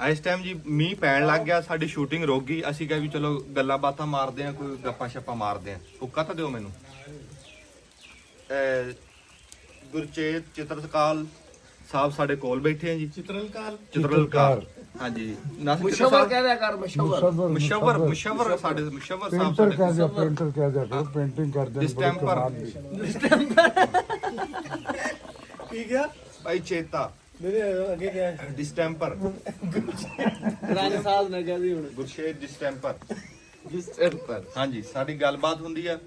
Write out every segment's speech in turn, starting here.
ਇਸ ਟਾਈਮ ਜੀ ਮੀਂਹ ਪੈਣ ਲੱਗ ਗਿਆ, ਸਾਡੀ ਸ਼ੂਟਿੰਗ ਰੁਕ ਗਈ। ਅਸੀਂ ਕਿਹਾ ਵੀ ਚਲੋ ਗੱਲਾਂ ਬਾਤਾਂ ਮਾਰਦੇ ਆ, ਕੋਈ ਗੱਪਾਂ ਛੱਪਾਂ ਮਾਰਦੇ ਆ। ਹੁੱਕਾ ਤਾਂ ਦਿਓ ਮੈਨੂੰ। ਗੁਰਚੇਤ ਚਿੱਤਰਕਾਰ ਸਾਹਿਬ ਸਾਡੇ ਕੋਲ ਬੈਠੇ ਆ ਜੀ। ਚਿੱਤਰਕਾਰ ਹਾਂਜੀ। ਮੁਸ਼ਵਰ ਕਹਿ ਦਿਆ ਕਰ, ਮੁਸ਼ਵਰ ਸਾਡੇ ਮੁਸ਼ਵਰ ਸਾਹਿਬ ਸਾਡੇ पेंटर कह दिया करो, पेंटिंग कर दें। ਠੀਕ ਆ ਭਾਈ ਚੇਤਾ ਮੇਰੇ ਅੱਗੇ ਕਿਆ ਹੈ? ਡਿਸਟੈਂਪਰ ਰਾਜ ਸਾਹਿਬ ਨੇ ਕਹਿ ਦੀ ਹੁਣ ਗੁਰਸ਼ੇਤ ਡਿਸਟੈਂਪਰ ਡਿਸਟੈਂਪਰ। ਹਾਂਜੀ, ਸਾਡੀ ਗੱਲਬਾਤ ਹੁੰਦੀ ਆ।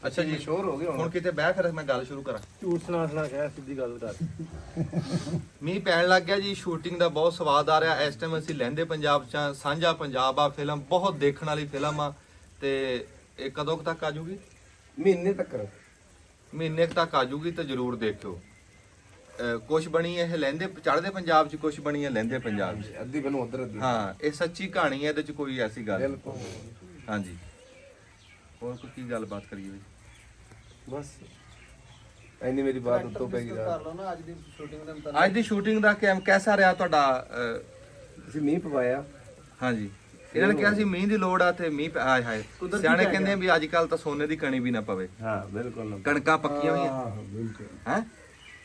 ਅੱਛਾ ਜੀ, ਮਸ਼ਹੂਰ ਹੋ ਗਏ ਹੁਣ ਕਿਤੇ ਬਹਿ ਕਰ ਮੈਂ ਗੱਲ ਸ਼ੁਰੂ ਕਰਾਂ। ਝੂਠ ਸੁਣਾ ਕਹਿ, ਸਿੱਧੀ ਗੱਲ ਕਰ। ਮੀਂਹ ਪੈਣ ਲੱਗ ਗਿਆ ਜੀ। ਸ਼ੂਟਿੰਗ ਦਾ ਬਹੁਤ ਸਵਾਦ ਆ ਰਿਹਾ। ਇਸ ਟਾਈਮ ਅਸੀਂ ਲਹਿੰਦੇ ਪੰਜਾਬ ਚ ਆਂ। ਸਾਂਝਾ ਪੰਜਾਬ ਆ ਫਿਲਮ, ਬਹੁਤ ਦੇਖਣ ਵਾਲੀ ਫਿਲਮ ਆ। ਤੇ ਇਹ ਕਦੋਂ ਕੁ ਤੱਕ ਆ ਜੂਗੀ? ਮਹੀਨੇ ਤੱਕ ਮਹੀਨੇ ਕੁ ਤੱਕ ਆ ਜੂਗੀ ਤੇ ਜਰੂਰ ਦੇਖਿਓ। ਕੁਛ ਬਣੀ ਇਹ ਲਹਿੰਦੇ ਚੜ੍ਹਦੇ ਪੰਜਾਬ ਚ, ਕੁਛ ਬਣੀ ਹੈ ਲਹਿੰਦੇ ਪੰਜਾਬ ਚ। ਅੱਧੀ ਬਨੂੰ ਉਧਰ ਅੱਧੀ। ਹਾਂ, ਇਹ ਸੱਚੀ ਕਹਾਣੀ ਹੈ, ਇਹਦੇ ਚ ਕੋਈ ਐਸੀ ਗੱਲ ਨਹੀਂ। ਬਿਲਕੁਲ। ਹਾਂਜੀ, ਹੋਰ ਕੋਈ ਕੀ ਗੱਲਬਾਤ ਕਰੀਏ ਜੀ? ਬਸ ਐਨੀ ਮੇਰੀ ਬਾਤ ਉੱਤੋਂ ਪੈ ਗਈ। ਅੱਜ ਦੀ ਸ਼ੂਟਿੰਗ ਦਾ ਕੈਸਾ ਰਿਹਾ ਤੁਹਾਡਾ? ਅਸੀਂ ਮੀਂਹ ਪਵਾਇਆ। ਹਾਂਜੀ, ਇਹਨਾਂ ਨੇ ਕਿਹਾ ਸੀ ਮੀਂਹ ਦੀ ਲੋੜ ਆ ਤੇ ਮੀਂਹ ਆਏ ਹਾਏ। ਸਿਆਣੇ ਕਹਿੰਦੇ ਵੀ ਅੱਜ ਕੱਲ ਤਾਂ ਸੋਨੇ ਦੀ ਕਣੀ ਵੀ ਨਾ ਪਵੇ। ਹਾਂ ਬਿਲਕੁਲ। ਕਣਕਾਂ ਪੱਕੀਆਂ ਹੋਈਆਂ ਹੈ।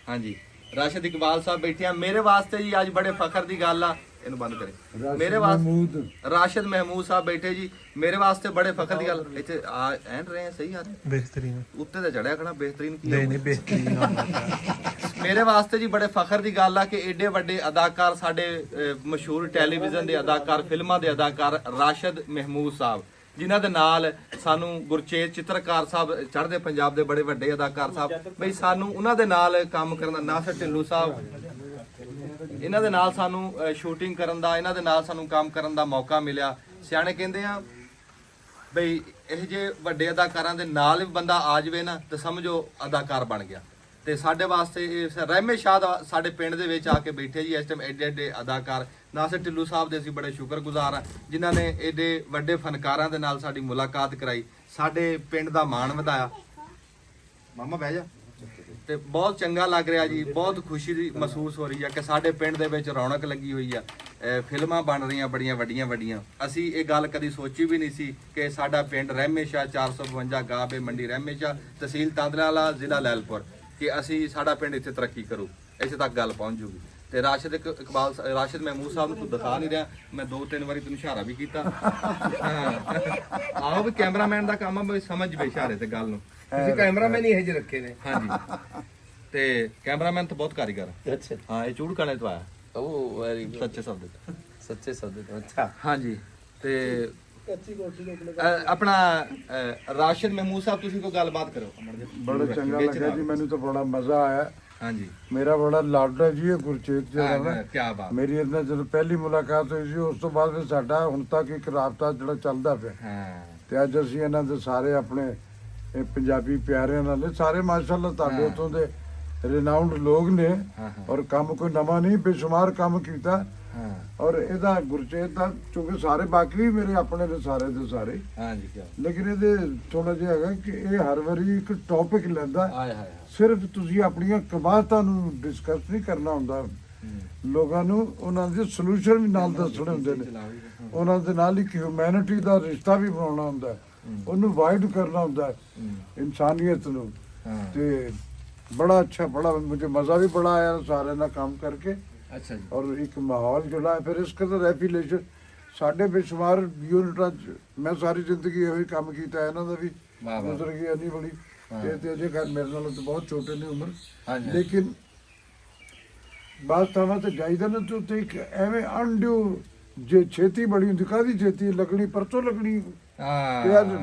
ਹਾਂਜੀ, ਰਾਸ਼ਦ ਇਕਬਾਲ ਸਾਹਿਬ ਬੈਠੇ ਆ। ਮੇਰੇ ਵਾਸਤੇ ਜੀ ਅੱਜ ਬੜੇ ਫਖਰ ਦੀ ਗੱਲ ਆ। ਇਹਨੂੰ ਬੰਦ ਕਰੇ। ਮੇਰੇ ਵਾਸਤੇ ਰਾਸ਼ਦ ਮਹਿਮੂਦ ਸਾਹਿਬ ਬੈਠੇ ਜੀ। ਮੇਰੇ ਵਾਸਤੇ ਬੜੇ ਫਖਰ ਦੀ ਗੱਲ। ਇੱਥੇ ਐਨ ਰਹੇ ਸਹੀ ਆ, ਬਿਹਤਰੀਨ ਉੱਤੇ ਤਾਂ ਚੜਿਆ ਖੜਾ। ਬਿਹਤਰੀਨ ਕੀ? ਨਹੀਂ ਬਿਹਤਰੀਨ। ਮੇਰੇ ਵਾਸਤੇ ਜੀ ਬੜੇ ਫਖਰ ਦੀ ਗੱਲ ਆ ਕਿ ਏਡੇ ਵੱਡੇ ਅਦਾਕਾਰ, ਸਾਡੇ ਮਸ਼ਹੂਰ ਟੈਲੀਵਿਜ਼ਨ ਦੇ ਅਦਾਕਾਰ, ਫਿਲਮਾਂ ਦੇ ਅਦਾਕਾਰ ਰਾਸ਼ਦ ਮਹਿਮੂਦ ਸਾਹਿਬ, ਜਿਨ੍ਹਾਂ ਦੇ ਨਾਲ ਸਾਨੂੰ ਗੁਰਚੇਤ ਚਿੱਤਰਕਾਰ ਸਾਹਿਬ, ਚੜ੍ਹਦੇ ਪੰਜਾਬ ਦੇ ਬੜੇ ਵੱਡੇ ਅਦਾਕਾਰ ਸਾਹਿਬ, ਬਈ ਸਾਨੂੰ ਉਹਨਾਂ ਦੇ ਨਾਲ ਕੰਮ ਕਰਨ ਦਾ, ਨਾਸਰ ਢਿੱਲੋਂ ਸਾਹਿਬ, ਇਹਨਾਂ ਦੇ ਨਾਲ ਸਾਨੂੰ ਸ਼ੂਟਿੰਗ ਕਰਨ ਦਾ, ਇਹਨਾਂ ਦੇ ਨਾਲ ਸਾਨੂੰ ਕੰਮ ਕਰਨ ਦਾ ਮੌਕਾ ਮਿਲਿਆ। ਸਿਆਣੇ ਕਹਿੰਦੇ ਆ ਬਈ ਇਹ ਜੇ ਵੱਡੇ ਅਦਾਕਾਰਾਂ ਦੇ ਨਾਲ ਵੀ ਬੰਦਾ ਆ ਜਾਵੇ ਨਾ ਤੇ ਸਮਝੋ ਅਦਾਕਾਰ ਬਣ ਗਿਆ। ਤੇ ਸਾਡੇ ਵਾਸਤੇ ਇਹ ਰਹਿਮੇ ਸ਼ਾਹ ਦਾ ਸਾਡੇ ਪਿੰਡ ਦੇ ਵਿੱਚ ਆ ਕੇ ਬੈਠੇ ਜੀ ਇਸ ਟਾਈਮ ਏਡੇ ਏਡੇ ਅਦਾਕਾਰ। ਨਾਸਰ ਢਿੱਲੋਂ ਸਾਹਿਬ ਦੇ ਅਸੀਂ ਬੜੇ ਸ਼ੁਕਰਗੁਜ਼ਾਰ ਆ, ਜਿਨ੍ਹਾਂ ਨੇ ਏਡੇ ਵੱਡੇ ਫਨਕਾਰਾਂ ਦੇ ਨਾਲ ਸਾਡੀ ਮੁਲਾਕਾਤ ਕਰਾਈ, ਸਾਡੇ ਪਿੰਡ ਦਾ ਮਾਣ ਵਧਾਇਆ। ਮਾਮਾ ਬਹਿ ਜਾ। ਤੇ ਬਹੁਤ ਚੰਗਾ ਲੱਗ ਰਿਹਾ ਜੀ, ਬਹੁਤ ਖੁਸ਼ੀ ਦੀ ਮਹਿਸੂਸ ਹੋ ਰਹੀ ਆ ਕਿ ਸਾਡੇ ਪਿੰਡ ਦੇ ਵਿੱਚ ਰੌਣਕ ਲੱਗੀ ਹੋਈ ਆ। ਫਿਲਮਾਂ ਬਣ ਰਹੀਆਂ ਬੜੀਆਂ ਵੱਡੀਆਂ। ਅਸੀਂ ਇਹ ਗੱਲ ਕਦੀ ਸੋਚੀ ਵੀ ਨਹੀਂ ਸੀ ਕਿ ਸਾਡਾ ਪਿੰਡ ਰਹਿਮੇ ਸ਼ਾਹ 452 ਗਾਬੇ ਮੰਡੀ ਰਹਿਮੇ ਸ਼ਾਹ, ਤਹਿਸੀਲ ਤਾਂਦਲਾਲਾ, ਜ਼ਿਲ੍ਹਾ ਲੈਲਪੁਰ, ਕਿ ਸਾਡਾ ਪਿੰਡ ਇੱਥੇ ਤਰੱਕੀ ਕਰੂ, ਇੱਥੇ ਤੱਕ ਗੱਲ ਪਹੁੰਚ ਜੂਗੀ। ਤੇ ਰਾਸ਼ਦ ਇਕਬਾਲ, ਰਾਸ਼ਦ ਮਹਿਮੂਦ ਸਾਹਿਬ ਨੂੰ ਤੂੰ ਦਿਖਾ ਨਹੀਂ ਰਿਹਾ। ਮੈਂ 2-3 ਵਾਰੀ ਤੈਨੂੰ ਇਸ਼ਾਰਾ ਵੀ ਕੀਤਾ। ਆਹੋ ਵੀ ਕੈਮਰਾਮੈਨ ਦਾ ਕੰਮ ਆ, ਵੀ ਸਮਝ ਵੇ ਇਸ਼ਾਰੇ ਤੇ ਗੱਲ ਨੂੰ। ਤੁਸੀਂ ਕੈਮਰਾਮੈਨ ਹੀ ਇਹ ਜਿਹੇ ਰੱਖੇ ਨੇ? ਹਾਂਜੀ, ਤੇ ਕੈਮਰਾਮੈਨ ਤਾਂ ਬਹੁਤ ਕਾਰੀਗਰ ਆ। ਅੱਛਾ। ਹਾਂ, ਇਹ ਚੂੜਕਾਣੇ ਤੋਂ ਆਇਆ। ਉਹ ਵੈਰੀ ਗੁੱਡ। ਸੱਚੇ ਸ਼ਬਦ ਚ। ਸੱਚੇ ਸੱਦੇ ਤੋਂ। ਅੱਛਾ। ਹਾਂਜੀ, ਤੇ ਆਪਣਾ ਰਾਸ਼ਦ ਮਹਿਮੂਦ ਸਾਹਿਬ, ਤੁਸੀਂ ਕੋਈ ਗੱਲਬਾਤ ਕਰੋ। बड़ा चंगा लगा जी, मैंने तो बड़ा मजा आया। ਹਾਂਜੀ, मेरा बड़ा लाडा जी है गुरचेत जी ਦਾ। ਕੀ ਬਾਤ। ਮੇਰੀ ਇਹਨਾਂ ਜਦੋਂ ਪਹਿਲੀ ਮੁਲਾਕਾਤ ਹੋਈ ਸੀ, ਉਸ ਤੋਂ ਬਾਅਦ ਫਿਰ ਸਾਡਾ ਹੁਣ ਤੱਕ ਇੱਕ ਰਾਬਤਾ ਜਿਹੜਾ ਚੱਲਦਾ ਪਿਆ। ਹਾਂ, ਤੇ ਅੱਜ ਅਸੀਂ ਇਹਨਾਂ ਦੇ ਸਾਰੇ ਆਪਣੇ ਇਹ ਪੰਜਾਬੀ ਪਿਆਰਿਆਂ ਨਾਲ ਸਾਰੇ ਮਾਸ਼ਾਅੱਲਾ ਤੁਹਾਡੇ ਉੱਥੋਂ ਦੇ ਰਿਨਾਊਂਡ ਲੋਕ ਨੇ। ਔਰ ਕੰਮ ਕੋਈ ਨਵਾਂ ਨਹੀਂ, ਬੇਸ਼ੁਮਾਰ ਕੰਮ ਕੀਤਾ। ਔਰ ਇਹਦਾ ਗੁਰਚੇਤ ਦਾ, ਕਿਉਂਕਿ ਸਾਰੇ ਬਾਕੀ ਵੀ ਮੇਰੇ ਆਪਣੇ ਨੇ ਸਾਰੇ ਦੇ ਸਾਰੇ। ਹਾਂਜੀ, ਕੀ ਲੇਕਿਨ ਇਹਦੇ ਥੋੜਾ ਜਿਹਾ ਹੈਗਾ ਕਿ ਇਹ ਹਰ ਵਾਰੀ ਇੱਕ ਟੌਪਿਕ ਲੈਂਦਾ। ਆਏ ਹਾਏ। ਸਿਰਫ ਤੁਸੀਂ ਆਪਣੀਆਂ ਕਬਾਤਾਂ ਨੂੰ ਡਿਸਕਸ ਨਹੀਂ ਕਰਨਾ ਹੁੰਦਾ, ਲੋਕਾਂ ਨੂੰ ਉਹਨਾਂ ਦੇ ਸੋਲੂਸ਼ਨ ਵੀ ਨਾਲ ਦੱਸਣੇ ਹੁੰਦੇ ਨੇ। ਉਹਨਾਂ ਦੇ ਨਾਲ ਇੱਕ ਹਿਊਮੈਨਿਟੀ ਦਾ ਰਿਸ਼ਤਾ ਵੀ ਬਣਾਉਣਾ ਹੁੰਦਾ, ਉਹਨੂੰ ਵਾਈਡ ਕਰਨਾ ਹੁੰਦਾ, ਇਨਸਾਨੀਅਤ ਨੂੰ। ਤੇ ਬੜਾ ਅੱਛਾ, ਬੜਾ ਮੁझे ਮਜ਼ਾ ਵੀ ਬੜਾ ਆਇਆ ਸਾਰਿਆਂ ਨਾਲ ਕੰਮ ਕਰਕੇ। ਅੱਛਾ ਜੀ। ਔਰ ਇੱਕ ਮਾਹੌਲ ਜਿਹੜਾ ਹੈ, ਫਿਰ ਇਸ ਕਦਰ ਐਫੀਲੇਸ਼ਨ ਸਾਡੇ ਬੇਸ਼ੁਮਾਰ ਯੂਨਿਟਾਂ 'ਚ ਮੈਂ ਸਾਰੀ ਜ਼ਿੰਦਗੀ ਇਹੋ ਹੀ ਕੰਮ ਕੀਤਾ। ਇਹਨਾਂ ਦਾ ਵੀ ਗੁਜ਼ਰ ਗਈ ਇੰਨੀ ਬੜੀ। ਤੇ ਅਜੇ ਖੈਰ ਮੇਰੇ ਨਾਲੋਂ ਤਾਂ ਬਹੁਤ ਛੋਟੇ ਨੇ ਉਮਰ, ਲੇਕਿਨ ਬਾਤ ਥਾਵਾਂ ਤੇ ਜਾਈਦਾ ਨਾ ਤੇ ਉੱਥੇ ਇੱਕ ਐਵੇਂ ਅਨਡਿਊ ਜੇ ਛੇਤੀ ਬੜੀ ਹੁੰਦੀ। ਕਾਹਦੀ ਛੇਤੀ? ਲੱਗਣੀ ਪਰਸੋਂ ਲੱਗਣੀ। ਤੇ ਅੱਜ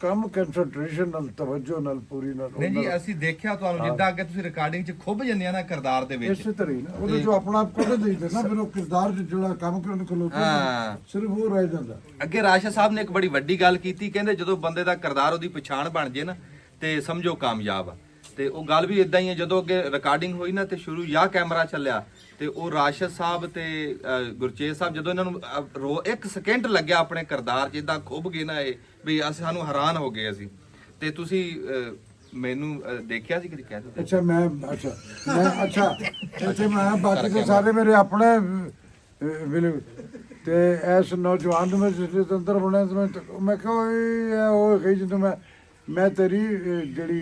ਕੰਮ ਕੰਸੈਂਟਰੇਸ਼ਨ ਨਾਲ, ਤਵੱਜੋ ਨਾਲ, ਪੂਰੀ ਨਾਲ। ਨਹੀਂ ਜੀ, ਅਸੀਂ ਦੇਖਿਆ ਤੁਹਾਨੂੰ ਜਿੱਦਾਂ ਅੱਗੇ ਤੁਸੀਂ ਰਿਕਾਰਡਿੰਗ 'ਚ ਖੁੱਭ ਜਾਂਦੇ ਆ ਨਾ ਕਿਰਦਾਰ ਦੇ ਵਿੱਚ। ਇਸੇ ਤਰ੍ਹਾਂ ਹੀ ਨਾ ਉਹਦੇ ਜੋ ਆਪਣਾ ਆਪ ਕੱਢ ਦੇਈਦਾ ਨਾ, ਫਿਰ ਉਹ ਕਿਰਦਾਰ 'ਚ ਜਿਹੜਾ ਕੰਮ ਕਰਨ ਖਲੋਤਾ ਸਿਰਫ ਉਹ ਰਹਿ ਜਾਂਦਾ। ਅੱਗੇ ਰਾਸ਼ਦ ਸਾਹਿਬ ਨੇ ਇੱਕ ਬੜੀ ਵੱਡੀ ਗੱਲ ਕੀਤੀ, ਕਹਿੰਦੇ ਜਦੋਂ ਬੰਦੇ ਦਾ ਕਿਰਦਾਰ, ਉਹਦੀ ਪਛਾਣ ਬਣ ਜੇ ਨਾ ਤੇ ਸਮਝੋ ਕਾਮਯਾਬ ਆ। ਤੇ ਉਹ ਗੱਲ ਵੀ ਇਦਾਂ ਹੀ ਹੈ। ਜਦੋਂ ਅੱਗੇ ਰਿਕਾਰਡਿੰਗ ਹੋਈ ਨਾ ਤੇ ਸ਼ੁਰੂ ਜਾਂ ਕੈਮਰਾ ਚੱਲਿਆ ਤੇ ਉਹ ਰਾਸ਼ਦ ਸਾਹਿਬ ਤੇ ਗੁਰਚੇਤ ਸਾਹਿਬ, ਜਦੋਂ ਇਹਨਾਂ ਨੂੰ 1 ਸਕਿੰਟ ਲੱਗਿਆ ਆਪਣੇ ਕਿਰਦਾਰ 'ਚ, ਇਦਾਂ ਖੁੱਭ ਗਏ ਨਾ ਇਹ ਵੀ ਸਾਨੂੰ ਹੈਰਾਨ ਹੋ ਗਏ ਅਸੀਂ। ਤੇ ਤੁਸੀਂ ਮੈਨੂੰ ਦੇਖਿਆ ਸੀ, ਕਦੀ ਕਹਿ ਦਿਓ। ਅੱਛਾ, ਮੈਂ ਇੱਥੇ ਮੈਂ ਬਾਕੀ ਤਾਂ ਸਾਰੇ ਮੇਰੇ ਆਪਣੇ ਬਿਲਕੁਲ। ਤੇ ਇਸ ਨੌਜਵਾਨ ਨੂੰ ਮੈਂ ਜਿਸਲੇ ਤੰਤਰ ਬਣਿਆ ਤੇ ਮੈਂ ਕਿਹਾ ਉਹ ਕਹੀ ਜਦੋਂ ਮੈਂ ਤੇਰੀ ਜਿਹੜੀ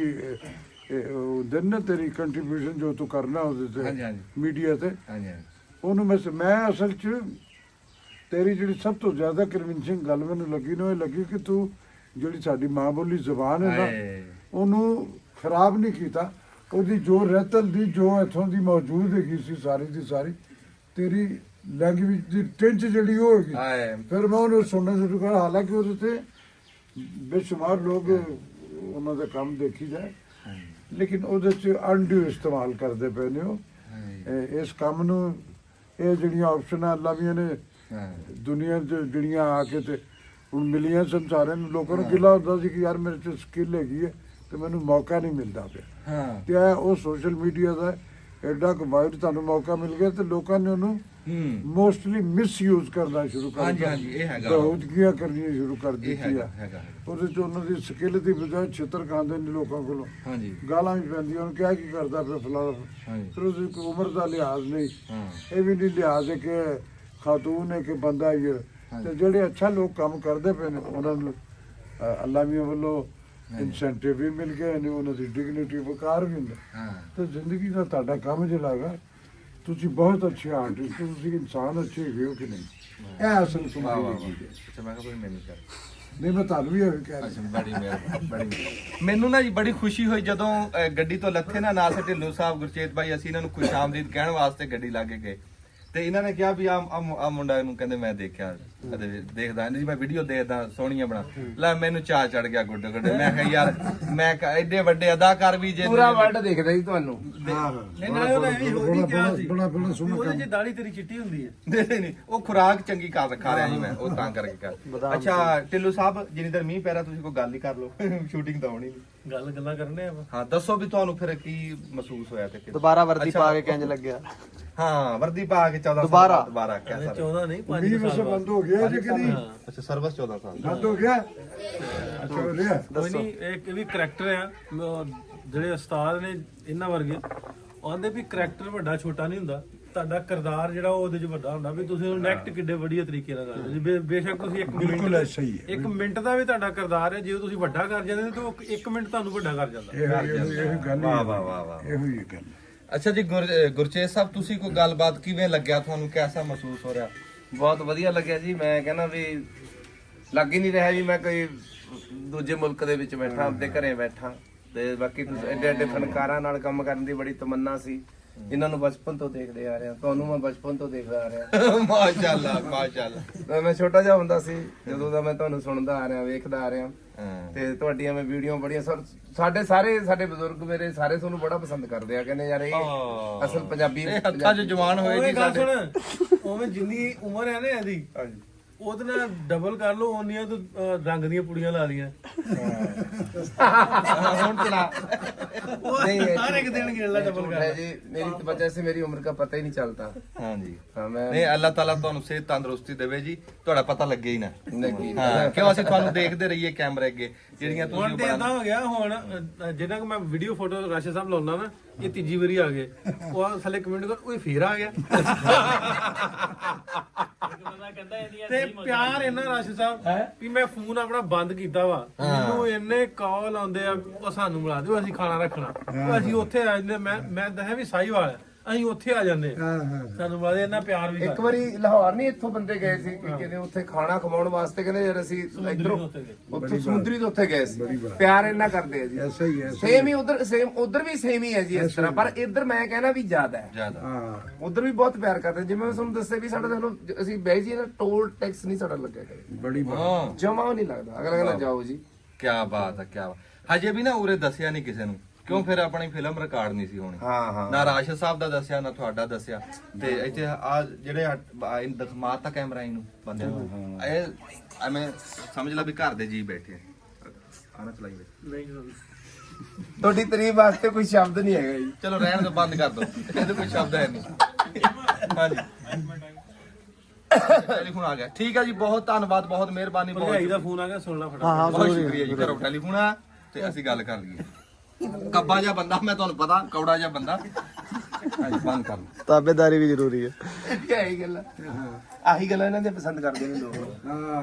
ਉਹ ਦਿਨ ਨਾ ਤੇਰੀ ਕੰਟਰੀਬਿਊਸ਼ਨ ਜੋ ਤੂੰ ਕਰਨਾ ਉਹਦੇ ਹਾਂਜੀ, ਤੇ ਹਾਂਜੀ। ਮੀਡੀਆ ਤੇ ਹਾਂਜੀ ਉਹਨੂੰ ਮੈਂ ਅਸਲ 'ਚ ਤੇਰੀ ਜਿਹੜੀ ਸਭ ਤੋਂ ਜ਼ਿਆਦਾ ਕਨਵਿੰਸਿੰਗ ਗੱਲ ਮੈਨੂੰ ਲੱਗੀ ਨਾ ਇਹ ਲੱਗੀ ਕਿ ਤੂੰ ਜਿਹੜੀ ਸਾਡੀ ਮਾਂ ਬੋਲੀ ਜ਼ਬਾਨ ਹੈ ਨਾ ਉਹਨੂੰ ਖਰਾਬ ਨਹੀਂ ਕੀਤਾ। ਉਹਦੀ ਜੋ ਰਹਿਤਲ ਦੀ ਜੋ ਇੱਥੋਂ ਦੀ ਮੌਜੂਦ ਹੈਗੀ ਸੀ ਸਾਰੀ ਦੀ ਸਾਰੀ ਤੇਰੀ ਲੈਂਗੁਏਜ ਦੀ ਟਿੰਚ ਜਿਹੜੀ ਉਹ ਹੈਗੀ ਫਿਰ ਮੈਂ ਉਹਨੂੰ ਸੁਣਨਾ ਸ਼ੁਰੂ ਕਰ। ਹਾਲਾਂਕਿ ਉਹਦੇ ਤੇ ਬੇਸ਼ੁਮਾਰ ਲੋਕ ਉਹਨਾਂ ਦਾ ਕੰਮ ਦੇਖੀ ਜਾਏ ਲੇਕਿਨ ਉਹਦੇ 'ਚ ਅਨਡਿਊ ਇਸਤੇਮਾਲ ਕਰਦੇ ਪਏ ਨੇ ਉਹ ਇਸ ਕੰਮ ਨੂੰ। ਇਹ ਜਿਹੜੀਆਂ ਆਪਸ਼ਨਾਂ ਲੱਭੀਆਂ ਨੇ ਦੁਨੀਆ 'ਚ ਜਿਹੜੀਆਂ ਆ ਕੇ ਤੇ ਹੁਣ ਮਿਲੀਆਂ ਸੰਸਾਰਾਂ ਨੂੰ ਲੋਕਾਂ ਨੂੰ ਗਿਲਾ ਹੁੰਦਾ ਸੀ ਕਿ ਯਾਰ ਮੇਰੇ 'ਚ ਸਕਿੱਲ ਹੈਗੀ ਹੈ ਤੇ ਮੈਨੂੰ ਮੌਕਾ ਨਹੀਂ ਮਿਲਦਾ ਪਿਆ। ਤੇ ਉਹ ਸੋਸ਼ਲ ਮੀਡੀਆ ਦਾ ਐਡਾ ਕੁ ਵਾਈਡ ਤੁਹਾਨੂੰ ਮੌਕਾ ਮਿਲ ਗਿਆ ਤੇ ਲੋਕਾਂ ਨੇ ਉਹਨੂੰ ਮੋਸਟਲੀ ਮਿਸਯੂਜ਼ ਕਰਨਾ ਸ਼ੁਰੂ ਕਰ ਦਿੱਤਾ। ਹਾਂਜੀ, ਇਹ ਹੈਗਾ। ਬਹੁਤੀਆਂ ਕਰਨੀਆਂ ਸ਼ੁਰੂ ਕਰ ਦਿੱਤੀਆਂ। ਹੈਗਾ। ਉਹਦੇ 'ਚ ਉਹਨਾਂ ਦੀ ਸਕਿੱਲ ਦੀ ਬਜਾਏ ਛਿੱਤਰ ਖਾਂਦੇ ਨੇ ਲੋਕਾਂ ਕੋਲੋਂ। ਹਾਂਜੀ, ਗਾਲਾਂ ਵੀ ਪੈਂਦੀਆਂ ਉਹਨੂੰ ਕਿਹਾ ਕੀ ਕਰਦਾ ਫਿਰ ਫਲਾਣਾ। ਫਿਰ ਉਹਦੀ ਕੋਈ ਉਮਰ ਦਾ ਲਿਹਾਜ਼ ਨਹੀਂ, ਇਹ ਵੀ ਨਹੀਂ ਲਿਹਾਜ਼ ਹੈ ਕਿ ਖਾਤੂਨ ਹੈ ਕਿ ਬੰਦਾ ਹੀ ਹੈ। ਤੇ ਜਿਹੜੇ ਅੱਛਾ ਲੋਕ ਕੰਮ ਕਰਦੇ ਪਏ ਨੇ ਉਹਨਾਂ ਨੂੰ ਅੱਲਾ ਮੀਆਂ ਵੱਲੋਂ ਇਨਸੈਂਟਿਵ ਵੀ ਮਿਲ ਗਏ ਨੇ, ਉਹਨਾਂ ਦੀ ਡਿਗਨਿਟੀ ਵਕਾਰ ਵੀ ਹੁੰਦਾ। ਤੇ ਜ਼ਿੰਦਗੀ ਦਾ ਤੁਹਾਡਾ ਕੰਮ ਜਿਹੜਾ ਹੈਗਾ ਤੁਸੀਂ ਬਹੁਤ ਅੱਛੇ ਆਰਟਿਸਟ ਹੋ, ਤੁਸੀਂ ਇਨਸਾਨ ਅੱਛੇ ਹੈਗੇ ਹੋ ਕਿ ਨਹੀਂ, ਇਹ ਅਸਲ ਕਮਾਲ ਹੈ। ਅੱਛਾ ਮੈਂ ਕਿਹਾ ਕੋਈ ਮੈਨੂੰ ਕਰ ਨਹੀਂ ਮੈਂ ਤੁਹਾਨੂੰ ਵੀ ਇਹ ਕਹਿ ਰਿਹਾ। ਅੱਛਾ ਬੜੀ ਮਿਹਰਬਾਨੀ। ਮੈਨੂੰ ਨਾ ਜੀ ਬੜੀ ਖੁਸ਼ੀ ਹੋਈ ਜਦੋਂ ਗੱਡੀ ਤੋਂ ਲੱਥੇ ਨਾ ਨਾਲ ਢਿੱਲੋਂ ਸਾਹਿਬ ਗੁਰਚੇਤ ਭਾਈ ਅਸੀਂ ਇਹਨਾਂ ਨੂੰ ਖੁਸ਼ਾਮਦੀਦ ਕਹਿਣ ਵਾਸਤੇ ਗੱਡੀ ਲਾ ਕੇ ਗਏ ਤੇ ਇਹਨਾਂ ਨੇ ਕਿਹਾ ਵੀ ਆ ਮੁੰਡਾ ਨੂੰ ਕਹਿੰਦੇ ਮੈਂ ਦੇਖਿਆ ਦੇਖਦਾ ਜੀ ਮੈਂ ਵੀਡੀਓ ਦੇਖਦਾ ਸੋਹਣੀਆਂ ਬਣਾ ਲੈ ਮੈਨੂੰ ਚਾਹ ਚੜ ਗਿਆ ਗੁੱਡੇ ਗੁੱਡੇ। ਮੈਂ ਕਿਹਾ ਯਾਰ ਮੈਂ ਐਡੇ ਵੱਡੇ ਅਦਾਕਾਰ ਵੀ ਜੇ ਪੂਰਾ ਵਰਲਡ ਦੇਖਦਾ ਜੀ ਤੁਹਾਨੂੰ। ਨਹੀਂ ਨਾਲੇ ਉਹਨੇ ਇਹ ਹੋਰ ਵੀ ਕਿਹਾ ਸੀ ਬੜਾ ਸੋਹਣਾ ਉਹਦੇ 'ਚ ਦਾੜੀ ਤੇਰੀ ਚਿੱਟੀ ਹੁੰਦੀ ਹੈ। ਨਹੀਂ ਉਹ ਖੁਰਾਕ ਚੰਗੀ ਖਾ ਰਿਹਾ ਜੀ ਮੈਂ ਉਹ ਤਾਂ ਕਰਕੇ ਕਰ। ਅੱਛਾ ਢਿੱਲੋਂ ਸਾਹਿਬ ਜਿੰਨੀ ਦੇਰ ਮੀਂਹ ਪੈ ਰਿਹਾ ਤੁਸੀਂ ਕੋਈ ਗੱਲ ਹੀ ਕਰ ਲਓ ਸ਼ੂਟਿੰਗ ਤਾਂ ਹੋਣੀ ਨਹੀਂ। ਗੱਲਾਂ ਕਰਨੇ ਆ। ਹਾਂ ਦੱਸੋ ਵੀ ਤੁਹਾਨੂੰ ਫਿਰ ਕੀ ਮਹਿਸੂਸ ਹੋਇਆ ਤੇ ਦੁਬਾਰਾ ਵਰਦੀ ਪਾ ਕੇ ਕਿੰਜ ਲੱਗਿਆ? ਹਾਂ ਵਰਦੀ ਪਾ ਕੇ 14 ਸਾਲ ਦੁਬਾਰਾ ਕਿਆ ਸਰ 14 ਨਹੀਂ 5 20 ਵਸੇ ਬੰਦ ਹੋ ਗਿਆ ਜੇ ਕਦੀ ਅੱਛਾ ਸਰਵਿਸ 14 ਸਾਲ ਬੰਦ ਹੋ ਗਿਆ। ਅੱਛਾ ਹੋ ਰਿਹਾ। ਕੋਈ ਨਹੀਂ ਇਹ ਵੀ ਕਰੈਕਟਰ ਆ ਜਿਹੜੇ ਉਸਤਾਦ ਨੇ ਇਹਨਾਂ ਵਰਗੇ ਆਂਦੇ ਵੀ ਕਰੈਕਟਰ ਵੱਡਾ ਛੋਟਾ ਨਹੀਂ ਹੁੰਦਾ। ਤੁਹਾਡਾ ਕਿਰਦਾਰ ਜਿਹੜਾ ਉਹ ਉਹਦੇ 'ਚ ਵੱਡਾ ਹੁੰਦਾ ਵੀ ਤੁਸੀਂ ਉਹਨੂੰ ਨੈਕਟ ਕਿੱਡੇ ਵਧੀਆ ਤਰੀਕੇ ਨਾਲ ਕਰਦੇ ਹੋ। ਬੇਸ਼ੱਕ ਤੁਸੀਂ ਬਿਲਕੁਲ ਐਸਾ ਹੀ ਹੈ। 1 ਮਿੰਟ ਦਾ ਵੀ ਤੁਹਾਡਾ ਕਿਰਦਾਰ ਹੈ ਜੇ ਤੁਸੀਂ ਵੱਡਾ ਕਰ ਜਾਂਦੇ ਤਾਂ ਉਹ 1 ਮਿੰਟ ਤੁਹਾਨੂੰ ਵੱਡਾ ਕਰ ਜਾਂਦਾ। ਇਹ ਗੱਲ ਵਾਹ ਵਾਹ ਵਾਹ ਵਾਹ। ਇਹੋ ਹੀ ਗੱਲ। ਅੱਛਾ ਜੀ ਗੁਰਚੇਤ ਸਾਹਿਬ ਤੁਸੀਂ ਕੋਈ ਗੱਲਬਾਤ ਕਿਵੇਂ ਲੱਗਿਆ ਤੁਹਾਨੂੰ ਕਿਹਦਾ ਮਹਿਸੂਸ ਹੋ ਰਿਹਾ? ਬਹੁਤ ਵਧੀਆ ਲੱਗਿਆ ਜੀ। ਮੈਂ ਕਹਿੰਦਾ ਵੀ ਲੱਗ ਹੀ ਨਹੀਂ ਰਿਹਾ ਵੀ ਮੈਂ ਕੋਈ ਦੂਜੇ ਮੁਲਕ ਦੇ ਵਿੱਚ ਬੈਠਾ ਆਪਣੇ ਘਰੇ ਬੈਠਾ। ਤੇ ਬਾਕੀ ਤੁਸੀਂ ਐਡੇ ਐਡੇ ਫਨਕਾਰਾਂ ਨਾਲ ਕੰਮ ਕਰਨ ਦੀ ਬੜੀ ਤਮੰਨਾ ਸੀ। ਇਹਨਾਂ ਨੂੰ ਬਚਪਨ ਤੋਂ ਦੇਖਦੇ ਆ ਰਿਹਾ, ਤੁਹਾਨੂੰ ਮੈਂ ਬਚਪਨ ਤੋਂ ਦੇਖਦਾ ਆ ਰਿਹਾ। ਮਾਸ਼ਾਅੱਲਾ ਮਾਸ਼ਾਅੱਲਾ। ਮੈਂ ਛੋਟਾ ਜਿਹਾ ਹੁੰਦਾ ਸੀ ਜਦੋਂ ਦਾ ਮੈਂ ਤੁਹਾਨੂੰ ਸੁਣਦਾ ਆ ਰਿਹਾ ਵੇਖਦਾ ਆ ਰਿਹਾ ਤੇ ਤੁਹਾਡੀਆਂ ਮੈਂ ਵੀਡੀਓ ਬੜੀਆਂ ਸਾਡੇ ਬਜ਼ੁਰਗ ਮੇਰੇ ਸਾਰੇ ਤੁਹਾਨੂੰ ਬੜਾ ਪਸੰਦ ਕਰਦੇ ਆ। ਕਹਿੰਦੇ ਯਾਰ ਇਹ ਅਸਲ ਪੰਜਾਬੀ ਹੱਥਾਂ 'ਚ ਜਵਾਨ ਹੋਏ ਜੀ ਗੱਲ ਸਾਡੇ। ਸੁਣ ਉਵੇਂ ਜਿੰਨੀ ਉਮਰ ਹੈ ਨਾ ਇਹਦੀ ਉਹਦੇ ਨਾਲ ਡਬਲ ਕਰ ਲਓ ਉਹਨੀਆਂ ਤੋਂ ਰੰਗ ਦੀਆਂ ਪੁੜੀਆਂ ਲਾ ਲੀਆਂ। ਹੁਣ ਚਲਾ नहीं हर एक दिन गिन ला डबल है जी। मेरी तो वजह से मेरी उम्र का पता ही नहीं चलता। ਹਾਂ ਜੀ हाँ मैं ਨਹੀਂ ਅੱਲਾਹ ਤਾਲਾ ਤੁਹਾਨੂੰ ਸਿਹਤ ਤੰਦਰੁਸਤੀ ਦੇਵੇ ਜੀ ਤੁਹਾਡਾ ਪਤਾ ਲੱਗੇ ਹੀ ਨਾ। नहीं ਹਾਂ ਕਿਉਂ ਅਸੀਂ ਤੁਹਾਨੂੰ ਦੇਖਦੇ ਰਹੀਏ ਕੈਮਰੇ ਅੱਗੇ ਜਿਹੜੀਆਂ ਹੁਣ ਤੁਸੀਂ ਤੇ ਇਦਾਂ ਹੋ ਗਿਆ ਹੁਣ ਜਿੰਨਾ ਕਿ ਮੈਂ ਵੀਡੀਓ ਫੋਟੋ ਰਾਸ਼ਦ ਸਾਹਿਬ ਲਾਉਣਾ ਨਾ ਇਹ ਤੀਜੀ ਵਾਰੀ ਆ ਗਏ ਉਹ ਥੱਲੇ ਕਮੈਂਟ ਕਰ ਉਹ ਫੇਰ ਆ ਗਿਆ। ਤੇ ਪਿਆਰ ਇਹਨਾਂ ਰਾਸ਼ਦ ਸਾਹਿਬ ਵੀ ਮੈਂ ਫੋਨ ਆਪਣਾ ਬੰਦ ਕੀਤਾ ਵਾ ਮੈਨੂੰ ਇੰਨੇ ਕਾਲ ਆਉਂਦੇ ਆ ਉਹ ਸਾਨੂੰ ਮਿਲਾ ਦਿਓ ਅਸੀਂ ਖਾਣਾ ਰੱਖਣਾ ਉਹ ਅਸੀਂ ਉੱਥੇ ਆ ਜਾਂਦੇ ਮੈਂ ਦੱਸਿਆ ਵੀ ਸਾਈਵਾਲ ਆ ਅਸੀਂ ਉੱਥੇ ਆ ਜਾਂਦੇ ਸਾਨੂੰ ਮਿਲਾ ਦੇ ਇੰਨਾ ਪਿਆਰ ਵੀ ਇੱਕ ਵਾਰੀ ਲਾਹੌਰ ਨਹੀਂ ਇੱਥੋਂ ਬੰਦੇ ਗਏ ਸੀ ਕਿ ਕਹਿੰਦੇ ਉੱਥੇ ਖਾਣਾ ਖਵਾਉਣ ਵਾਸਤੇ ਕਹਿੰਦੇ ਯਾਰ ਅਸੀਂ ਇਧਰੋਂ ਉੱਥੇ ਸਮੁੰਦਰੀ ਤੋਂ ਉੱਥੇ ਗਏ ਸੀ। ਪਿਆਰ ਇੰਨਾ ਕਰਦੇ ਆ ਜੀ। ਐਸਾ ਹੀ ਹੈ। ਸੇਮ ਹੀ ਉਧਰ ਵੀ ਸੇਮ ਹੀ ਹੈ ਜੀ ਇਸ ਤਰ੍ਹਾਂ ਪਰ ਇੱਧਰ ਮੈਂ ਕਹਿਣਾ ਵੀ ਜ਼ਿਆਦਾ ਹੈ। ਜ਼ਿਆਦਾ ਹਾਂ ਉਧਰ ਵੀ ਬਹੁਤ ਪਿਆਰ ਕਰਦੇ ਜਿਵੇਂ ਮੈਂ ਤੁਹਾਨੂੰ ਦੱਸਿਆ ਵੀ ਸਾਡਾ ਤੁਹਾਨੂੰ ਅਸੀਂ ਬਹਿ ਜੀ ਨਾ ਟੋਲ ਟੈਕਸ ਨਹੀਂ ਸਾਡਾ ਲੱਗਿਆ ਕਰੇ ਬੜੀ ਬਾਤ। ਹਾਂ ਜਮਾ ਨਹੀਂ ਲੱਗਦਾ ਅਗਲਾ ਕਹਿੰਦਾ ਜਾਓ ਜੀ। ਕੀ ਬਾਤ ਹੈ ਕੀ ਬਾਤ। ਹਜੇ ਵੀ ਨਾ ਉਰੇ ਦੱਸਿਆ ਨਹੀਂ ਕਿਸੇ ਨੂੰ ਕਿਉਂ ਫਿਰ ਆਪਣੀ ਫਿਲਮ ਰਿਕਾਰਡ ਨਹੀਂ ਸੀ ਹੋਣੀ। ਹਾਂ ਨਾ ਰਾਸ਼ਦ ਸਾਹਿਬ ਦਾ ਦੱਸਿਆ ਨਾ ਤੁਹਾਡਾ ਦੱਸਿਆ ਤੇ ਇੱਥੇ ਆ ਜਿਹੜੇ ਦਖਮਾਤ ਤਾਂ ਕੈਮਰਾ ਇਹਨੂੰ ਬੰਦਿਆਂ ਨੂੰ ਇਹ ਐਵੇਂ ਸਮਝ ਲਾ ਵੀ ਘਰ ਦੇ ਜੀ ਬੈਠੇ ਆਣਾ ਚਲਾਈ ਬੈਠੇ। ਤੁਹਾਡੀ ਤਾਰੀਫ ਵਾਸਤੇ ਕੋਈ ਸ਼ਬਦ ਨਹੀਂ ਹੈਗਾ ਜੀ। ਚਲੋ ਰਹਿਣ ਦੋ ਬੰਦ ਕਰ ਦੋ ਇਹਦੇ ਕੋਈ ਸ਼ਬਦ ਹੈ ਨਹੀਂ। ਹਾਂਜੀ ਟੈਲੀਫੋਨ ਆ ਗਿਆ ਠੀਕ ਹੈ ਜੀ ਬਹੁਤ ਧੰਨਵਾਦ ਬਹੁਤ ਮਿਹਰਬਾਨੀ ਭਰਜਾਈ ਦਾ ਫੋਨ ਆ ਗਿਆ ਸੁਣ ਲਾ ਫਟਾਫਟ। ਬਹੁਤ ਸ਼ੁਕਰੀਆ ਜੀ ਕਰੋ ਟੈਲੀਫੋਨ ਆ ਤੇ ਅਸੀਂ ਗੱਲ ਕਰ ਲਈਏ। ਕੱਬਾ ਜਿਹਾ ਬੰਦਾ ਮੈਂ ਤੁਹਾਨੂੰ ਪਤਾ ਕੌੜਾ ਜਿਹਾ ਬੰਦਾ ਹਾਂਜੀ ਬੰਦ ਕਰ ਲਓ। ਤਾਬੇਦਾਰੀ ਵੀ ਜ਼ਰੂਰੀ ਹੈ। ਇਹ ਵੀ ਆਹੀ ਗੱਲਾਂ ਇਹਨਾਂ ਦੇ ਪਸੰਦ ਕਰਦੇ ਨੇ ਲੋਕ। ਹਾਂ